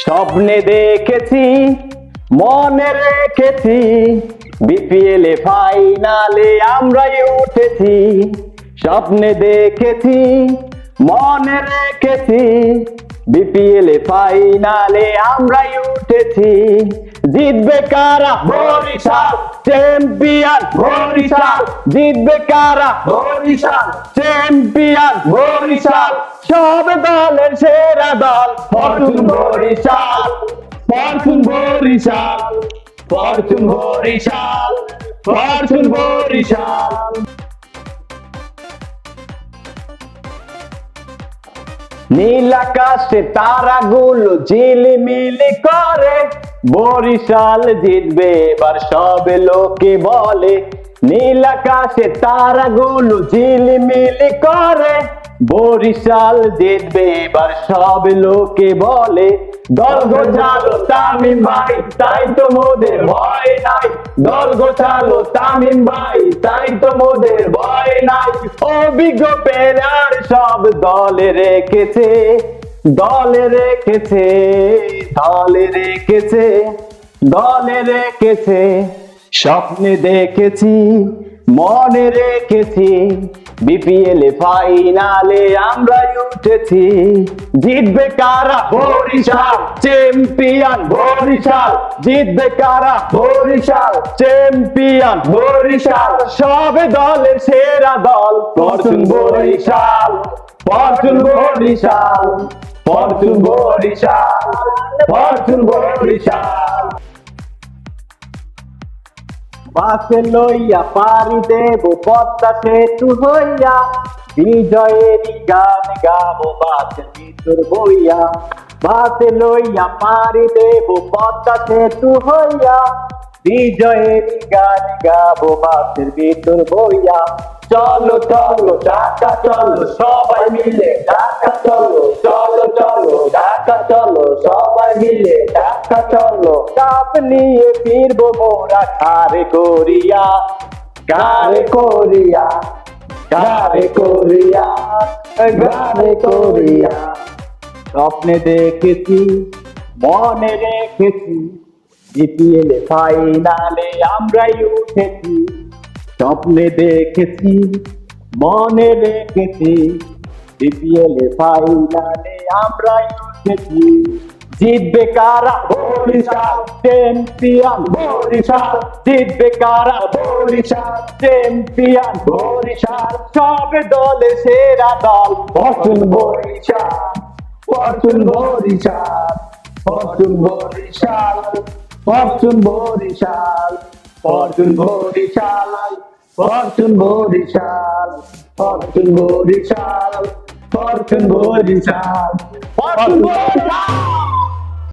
স্বপ্নে দেখেছি, মনে রেখেছি, বিপিএল এ ফাইনালে আমরাই উঠেছি। স্বপ্নে দেখেছি, মনে রেখেছি, বিপিএল এ ফাইনালে আমরাই উঠেছি। জিতবে কারা? বরিশাল চ্যাম্পিয়ন, বরিশাল জিতবে কারা? বরিশাল চ্যাম্পিয়ন, বরিশাল সব দলের সেরা দল Fortune Barishal, Fortune Barishal, Fortune Barishal, Fortune Barishal. নীল আকাশে তারাগুলো ঝিলিমিলি করে, বরিশাল জিতবে এবার সব লোকে বলে। নীল আকাশে তারাগুলো ঝিলিমিলি করে, বরিশাল জিতবে এবার সব লোকে বলে। দল গোছালো তামিম ভাই, তাই তো মোদের ভয় নাই। দল গোছালো তামিম ভাই, তাই তো মোদের ভয় নাই। অভিজ্ঞ প্লেয়ার সব দলে রেখেছে, দলে রেখেছে, দলে রেখেছে, দলে রেখেছে। স্বপ্নে দেখেছি, মনে রেখেছি, বিপিএল এ ফাইনালে আমরাই উঠেছি। জিতবে কারা? বরিশাল চ্যাম্পিয়ন, বরিশাল জিতবে কারা? বরিশাল চ্যাম্পিয়ন, বরিশাল সব দলের সেরা দল Fortune Barishal, Fortune Barishal, Fortune Barishal, Fortune Barishal. বাসে লইয়া পাড়ি দেব পদ্মা সেতু হইয়া, বিজয়েরই গান গাবো বাসের ভিতর বইয়া। বাসে লইয়া পাড়ি দেব পদ্মা সেতু হইয়া, বিজয়েরই গান গাবো বাসের ভিতর বইয়া। চলো চলো ঢাকা চলো সবাই মিলে, ঢাকা চলো, চলো চলো ঢাকা চলো সবাই মিলে, ঢাকা চলো। কাপ নিয়ে ফিরবো মোরা ঘাড়ে করিয়া, ঘাড়ে করিয়া, ঘাড়ে করিয়া, ঘাড়ে করিয়া। স্বপ্নে দেখেছি, মনে রেখেছি, বিপিএল এ ফাইনালে আমরাই উঠেছি। স্বপ্নে দেখেছি, মনে রেখেছি, বিপিএল এ ফাইনালে আমরাই উঠেছি। জিতবে কারা? বরিশাল চ্যাম্পিয়ন, বরিশাল জিতবে কারা? বরিশাল চ্যাম্পিয়ন, বরিশাল সব দলে সেরা দল Fortune Barishal, Fortune Barishal, Fortune Barishal, Fortune Barishal, Fortune Barishal, Fortune Barishal, Fortune Barishal, Fortune Barishal, Fortune Barishal.